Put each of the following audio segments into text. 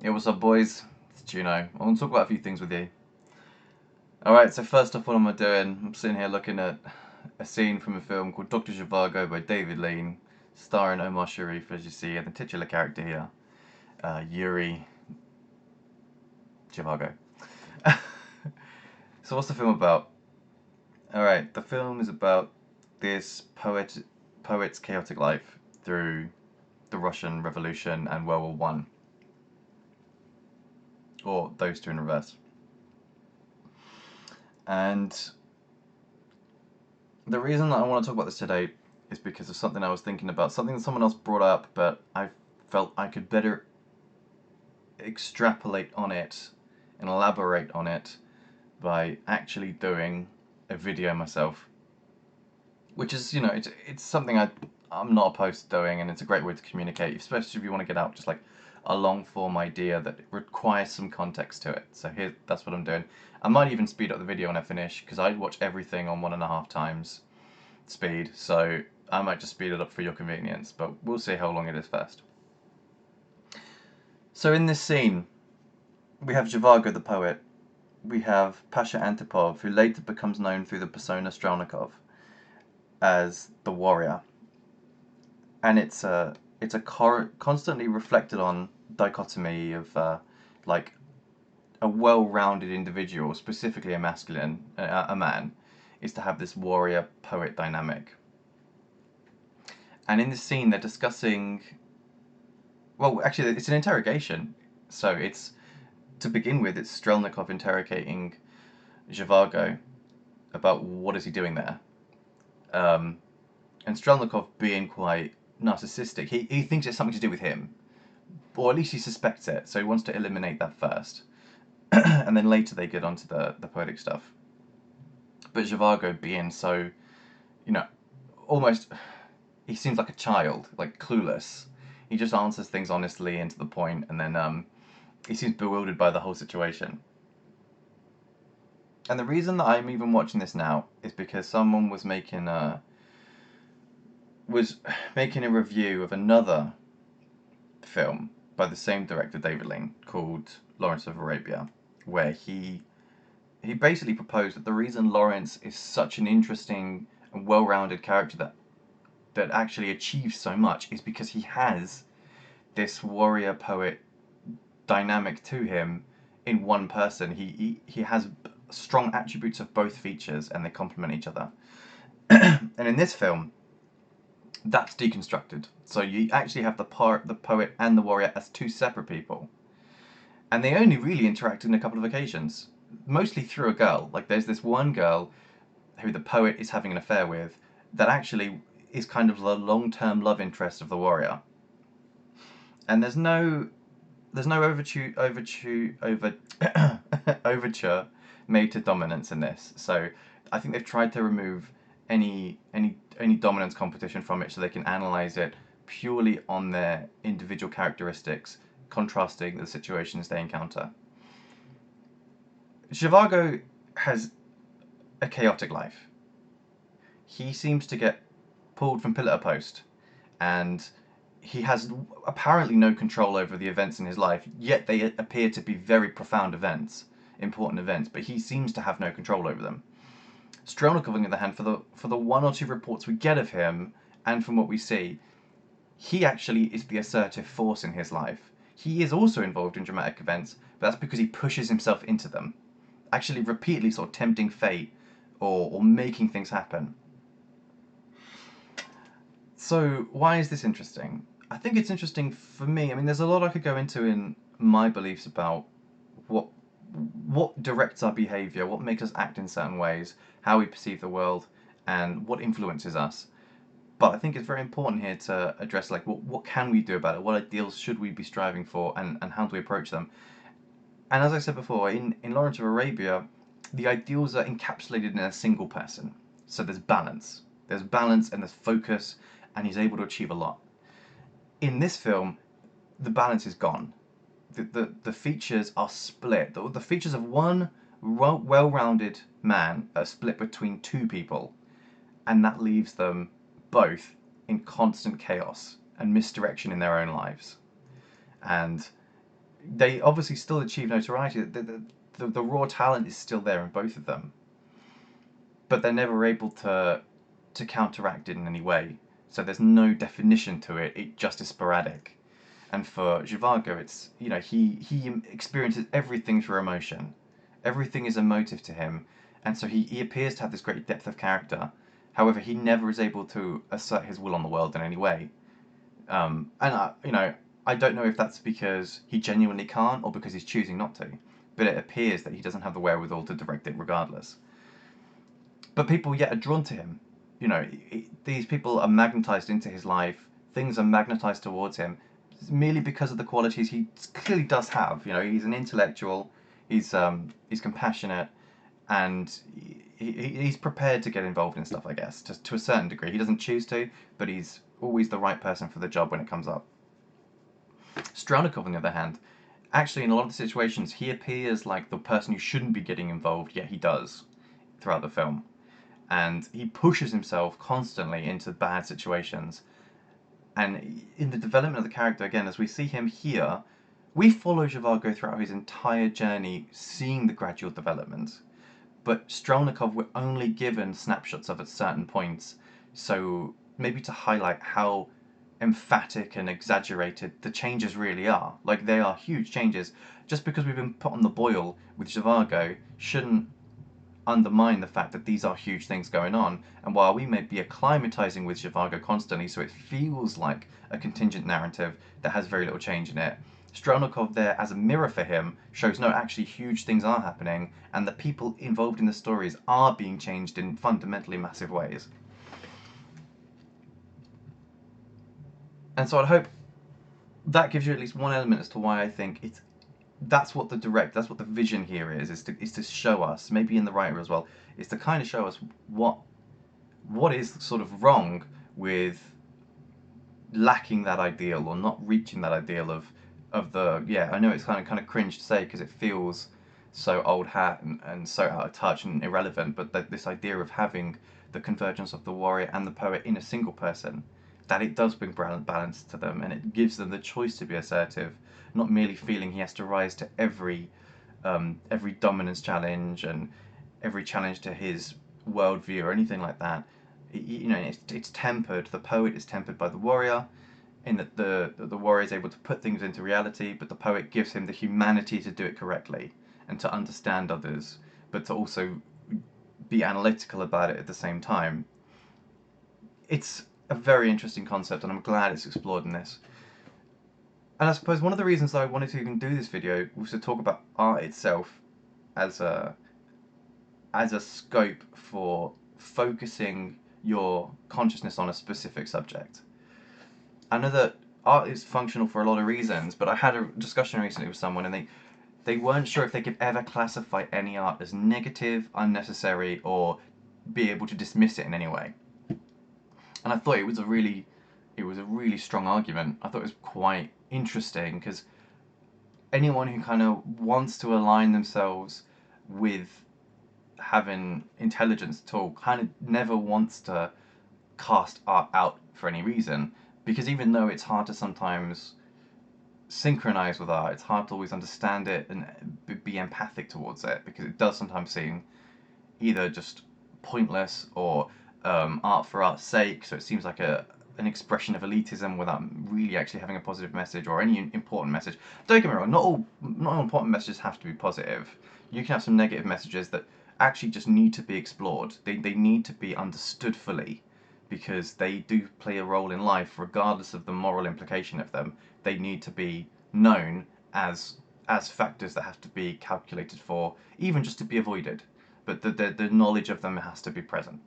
Hey, what's up, boys? It's Juno. I want to talk about a few things with you. Alright, so first off, what am I doing? I'm sitting here looking at a scene from a film called Dr. Zhivago by David Lean, starring Omar Sharif, as you see, and the titular character here, Yuri Zhivago. So, what's the film about? Alright, the film is about this poet's chaotic life through the Russian Revolution and World War One, or those two in reverse. And the reason that I want to talk about this today is because of something I was thinking about, something that someone else brought up, but I felt I could better extrapolate on it and elaborate on it by actually doing a video myself, which is, it's something I'm not opposed to doing, and it's a great way to communicate, especially if you want to get out just like a long form idea that requires some context to it. So here, that's what I'm doing. I might even speed up the video when I finish because I watch everything on 1.5 times speed, so I might just speed it up for your convenience, but we'll see how long it is first. So in this scene, we have Zhivago the poet, we have Pasha Antipov, who later becomes known through the persona Strelnikov as the warrior, and it's a constantly reflected on dichotomy of like a well-rounded individual, specifically a masculine, a man, is to have this warrior poet dynamic. And in this scene, they're discussing. Well, actually, it's an interrogation. So it's to begin with, it's Strelnikov interrogating Zhivago about what is he doing there, um, and Strelnikov being quite narcissistic. He thinks it's something to do with him, or at least he suspects it. So he wants to eliminate that first, and then later they get onto the poetic stuff. But Zhivago being so, you know, almost he seems like a child, like clueless. He just answers things honestly and to the point, and then he seems bewildered by the whole situation. And the reason that I'm even watching this now is because someone was making a review of another film by the same director, David Lean, called Lawrence of Arabia, where he basically proposed that the reason Lawrence is such an interesting and well-rounded character that actually achieves so much is because he has this warrior poet dynamic to him in one person. He has strong attributes of both features, and they complement each other. And in this film, that's deconstructed. So you actually have the poet and the warrior as two separate people, and they only really interact in a couple of occasions, mostly through a girl. Like there's this one girl who the poet is having an affair with, that actually is kind of the long-term love interest of the warrior. And there's no overture made to dominance in this. So I think they've tried to remove any dominance competition from it, so they can analyze it purely on their individual characteristics, contrasting the situations they encounter. Zhivago has a chaotic life. He seems to get pulled from pillar to post, and he has apparently no control over the events in his life, yet they appear to be very profound events, important events, but he seems to have no control over them. Strelnikov, on the other hand, for the one or two reports we get of him, and from what we see, he actually is the assertive force in his life. He is also involved in dramatic events, but that's because he pushes himself into them, actually repeatedly sort of tempting fate or making things happen. So, why is this interesting? I think it's interesting for me. I mean, there's a lot I could go into in my beliefs about what what directs our behavior, what makes us act in certain ways, how we perceive the world, and what influences us. But I think it's very important here to address like what can we do about it? What ideals should we be striving for, and how do we approach them? And as I said before, in Lawrence of Arabia, the ideals are encapsulated in a single person. So there's balance. There's balance and there's focus, and he's able to achieve a lot. In this film, the balance is gone. The features are split. The features of one well-rounded man are split between two people, and that leaves them both in constant chaos and misdirection in their own lives. And they obviously still achieve notoriety. The raw talent is still there in both of them, but they're never able to counteract it in any way. So there's no definition to it. It just is sporadic. And for Zhivago, it's, you know, he experiences everything through emotion. Everything is emotive to him, and so he appears to have this great depth of character. However, he never is able to assert his will on the world in any way. And you know, I don't know if that's because he genuinely can't or because he's choosing not to, but it appears that he doesn't have the wherewithal to direct it regardless. But people yet are drawn to him. You know, these people are magnetized into his life. Things are magnetized towards him merely because of the qualities he clearly does have. You know, he's an intellectual. He's compassionate, and he's prepared to get involved in stuff. I guess to a certain degree. He doesn't choose to, but he's always the right person for the job when it comes up. Strelnikov, on the other hand, actually in a lot of the situations, he appears like the person who shouldn't be getting involved, yet he does throughout the film. And he pushes himself constantly into bad situations. And in the development of the character, again, as we see him here, we follow Zhivago throughout his entire journey, seeing the gradual development. But Strelnikov, we're only given snapshots of at certain points, so maybe to highlight how emphatic and exaggerated the changes really are. Like, they are huge changes. Just because we've been put on the boil with Zhivago shouldn't undermine the fact that these are huge things going on. And while we may be acclimatizing with Zhivago constantly, so it feels like a contingent narrative that has very little change in it, Strelnikov there as a mirror for him shows no, actually huge things are happening, and the people involved in the stories are being changed in fundamentally massive ways. And so I hope that gives you at least one element as to why I think that's what the vision here is to show us, maybe in the writer as well, is to kind of show us what is sort of wrong with lacking that ideal or not reaching that ideal of the, yeah, I know it's kind of cringe to say because it feels so old hat and so out of touch and irrelevant, but this idea of having the convergence of the warrior and the poet in a single person, that it does bring balance to them, and it gives them the choice to be assertive, not merely feeling he has to rise to every dominance challenge and every challenge to his worldview or anything like that. You know, it's tempered. The poet is tempered by the warrior, in that the warrior is able to put things into reality, but the poet gives him the humanity to do it correctly and to understand others, but to also be analytical about it at the same time. It's a very interesting concept, and I'm glad it's explored in this. And I suppose one of the reasons that I wanted to even do this video was to talk about art itself as a scope for focusing your consciousness on a specific subject. I know that art is functional for a lot of reasons, but I had a discussion recently with someone, and they weren't sure if they could ever classify any art as negative, unnecessary, or be able to dismiss it in any way. And I thought it was a really strong argument. I thought it was quite interesting because anyone who kind of wants to align themselves with having intelligence at all kind of never wants to cast art out for any reason, because even though it's hard to sometimes synchronize with art, it's hard to always understand it and be empathic towards it, because it does sometimes seem either just pointless or art for art's sake, so it seems like an expression of elitism without really actually having a positive message or any important message. Don't get me wrong, not all important messages have to be positive. You can have some negative messages that actually just need to be explored. They need to be understood fully, because they do play a role in life regardless of the moral implication of them. They need to be known as factors that have to be calculated for, even just to be avoided. But the knowledge of them has to be present.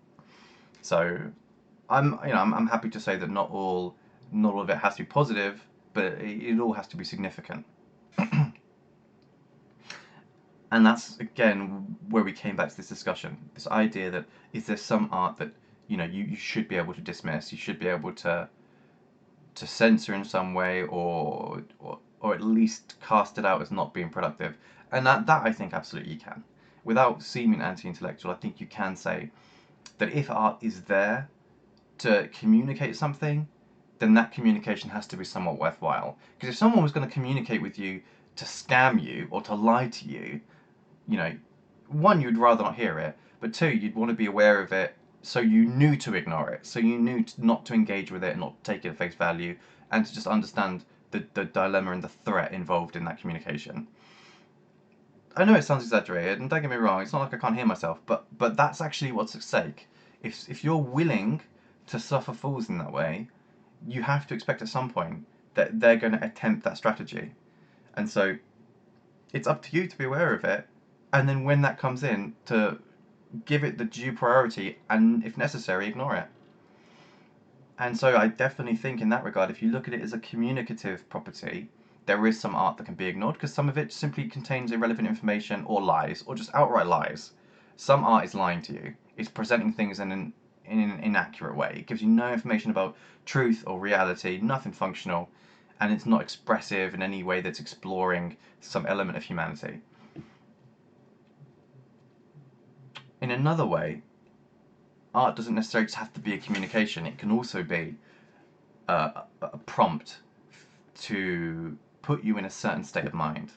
So I'm happy to say that not all of it has to be positive, but it all has to be significant. And that's again where we came back to this discussion, this idea that is there some art that you should be able to dismiss, you should be able to censor in some way, or at least cast it out as not being productive. And that I think absolutely you can. Without seeming anti-intellectual, I think you can say that if art is there to communicate something, then that communication has to be somewhat worthwhile. Because if someone was going to communicate with you to scam you or to lie to you, you know, one, you'd rather not hear it, but two, you'd want to be aware of it so you knew to ignore it, so you knew not to engage with it and not take it at face value, and to just understand the dilemma and the threat involved in that communication. I know it sounds exaggerated, and don't get me wrong, it's not like I can't hear myself, but that's actually what's at stake. If you're willing to suffer fools in that way, you have to expect at some point that they're going to attempt that strategy. And so it's up to you to be aware of it, and then when that comes in, to give it the due priority and, if necessary, ignore it. And so I definitely think in that regard, if you look at it as a communicative property, there is some art that can be ignored because some of it simply contains irrelevant information or lies or just outright lies. Some art is lying to you. It's presenting things in an inaccurate way. It gives you no information about truth or reality, nothing functional, and it's not expressive in any way that's exploring some element of humanity. In another way, art doesn't necessarily just have to be a communication. It can also be a prompt to put you in a certain state of mind.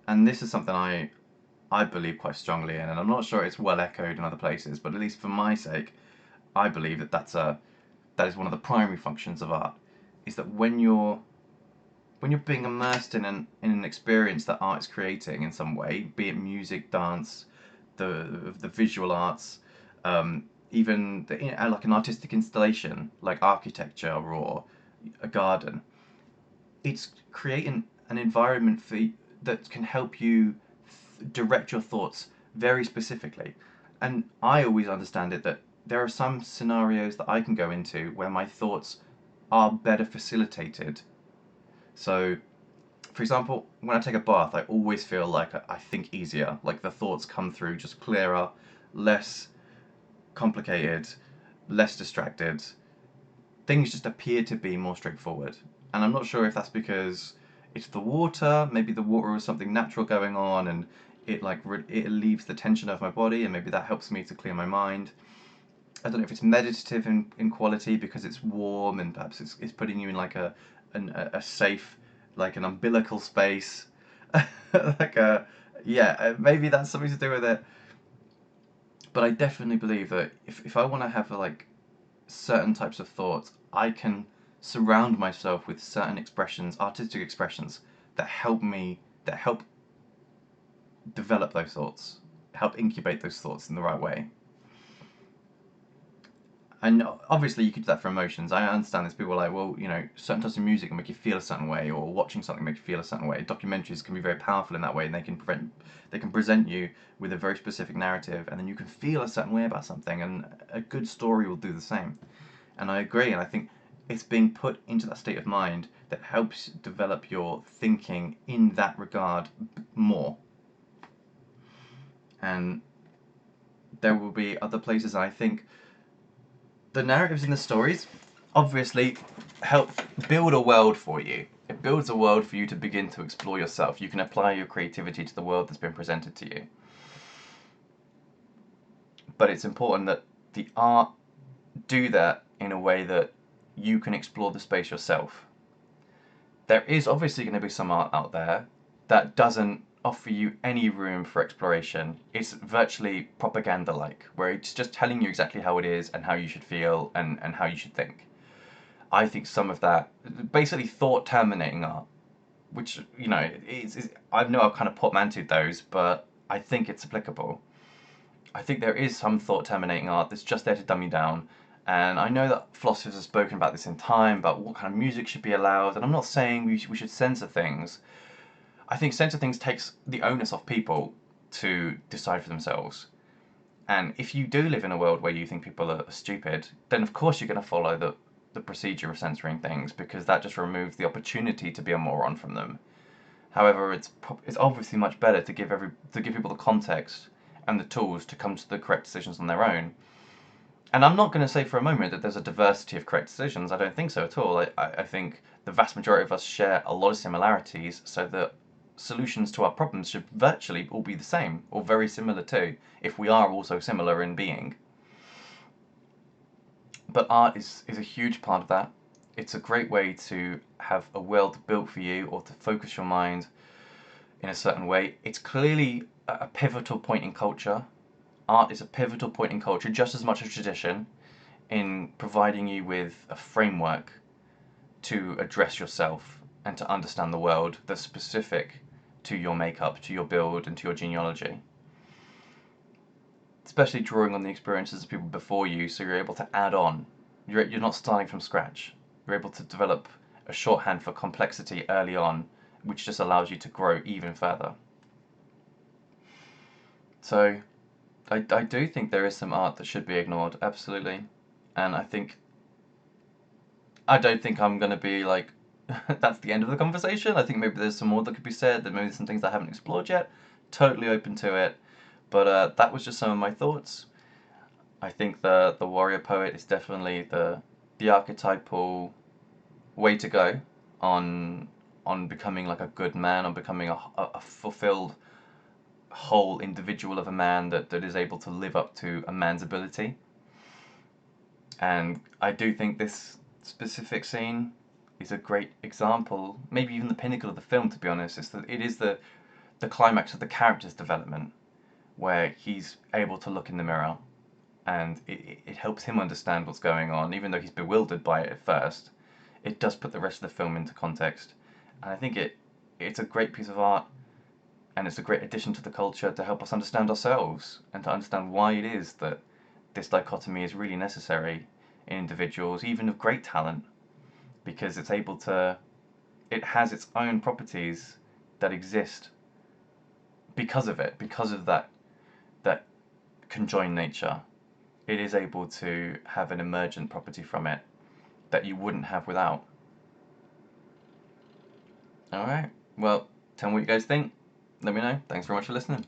And this is something I believe quite strongly in, and I'm not sure it's well echoed in other places, but at least for my sake, I believe that is one of the primary functions of art, is that when you're being immersed in an experience that art is creating in some way, be it music, dance, the visual arts, even like an artistic installation, like architecture or a garden, it's creating an environment that can help you direct your thoughts very specifically. And I always understand it that there are some scenarios that I can go into where my thoughts are better facilitated. So, for example, when I take a bath, I always feel like I think easier, like the thoughts come through just clearer, less complicated, less distracted. Things just appear to be more straightforward. And I'm not sure if that's because it's the water, maybe the water has something natural going on and it relieves the tension of my body, and maybe that helps me to clear my mind. I don't know if it's meditative in quality because it's warm and perhaps it's putting you in like a safe, like an umbilical space. like a Yeah, maybe that's something to do with it. But I definitely believe that if I want to have like certain types of thoughts, I can surround myself with certain expressions, artistic expressions, that help develop those thoughts, help incubate those thoughts in the right way. And obviously, you could do that for emotions. I understand there's people like, well, certain types of music can make you feel a certain way, or watching something make you feel a certain way. Documentaries can be very powerful in that way, and they can present you with a very specific narrative, and then you can feel a certain way about something. And a good story will do the same. And I agree, and I think it's being put into that state of mind that helps develop your thinking in that regard more. And there will be other places, and I think the narratives in the stories obviously help build a world for you. It builds a world for you to begin to explore yourself. You can apply your creativity to the world that's been presented to you. But it's important that the art do that in a way that you can explore the space yourself. There is obviously going to be some art out there that doesn't offer you any room for exploration. It's virtually propaganda like, where it's just telling you exactly how it is and how you should feel and how you should think. I think some of that, basically thought terminating art, which, I know I've kind of portmanteaued those, but I think it's applicable. I think there is some thought terminating art that's just there to dumb you down. And I know that philosophers have spoken about this in time, about what kind of music should be allowed. And I'm not saying we should censor things. I think censor things takes the onus off people to decide for themselves. And if you do live in a world where you think people are stupid, then of course you're going to follow the procedure of censoring things, because that just removes the opportunity to be a moron from them. However, it's obviously much better to give people the context and the tools to come to the correct decisions on their own. And I'm not going to say for a moment that there's a diversity of correct decisions. I don't think so at all. I think the vast majority of us share a lot of similarities, so that solutions to our problems should virtually all be the same, or very similar too, if we are also similar in being. But art is a huge part of that. it's a great way to have a world built for you or to focus your mind in a certain way. It's clearly a pivotal point in culture. Art is a pivotal point in culture, just as much as tradition, in providing you with a framework to address yourself and to understand the world that's specific to your makeup, to your build, and to your genealogy. Especially drawing on the experiences of people before you, so you're able to add on. You're not starting from scratch. You're able to develop a shorthand for complexity early on, which just allows you to grow even further. So, I do think there is some art that should be ignored, absolutely. And I don't think I'm going to be like, that's the end of the conversation. I think maybe there's some more that could be said, that maybe there's some things I haven't explored yet. Totally open to it. But that was just some of my thoughts. I think the warrior poet is definitely the archetypal way to go on becoming like a good man, on becoming a fulfilled whole individual of a man that is able to live up to a man's ability. And I do think this specific scene is a great example, maybe even the pinnacle of the film, to be honest. It is the climax of the character's development, where he's able to look in the mirror and it helps him understand what's going on, even though he's bewildered by it at first. It does put the rest of the film into context, and I think it's a great piece of art, and it's a great addition to the culture to help us understand ourselves and to understand why it is that this dichotomy is really necessary in individuals, even of great talent, because it has its own properties that exist because of it, because of that conjoined nature. It is able to have an emergent property from it that you wouldn't have without. Alright, well, tell me what you guys think. Let me know. Thanks very much for listening.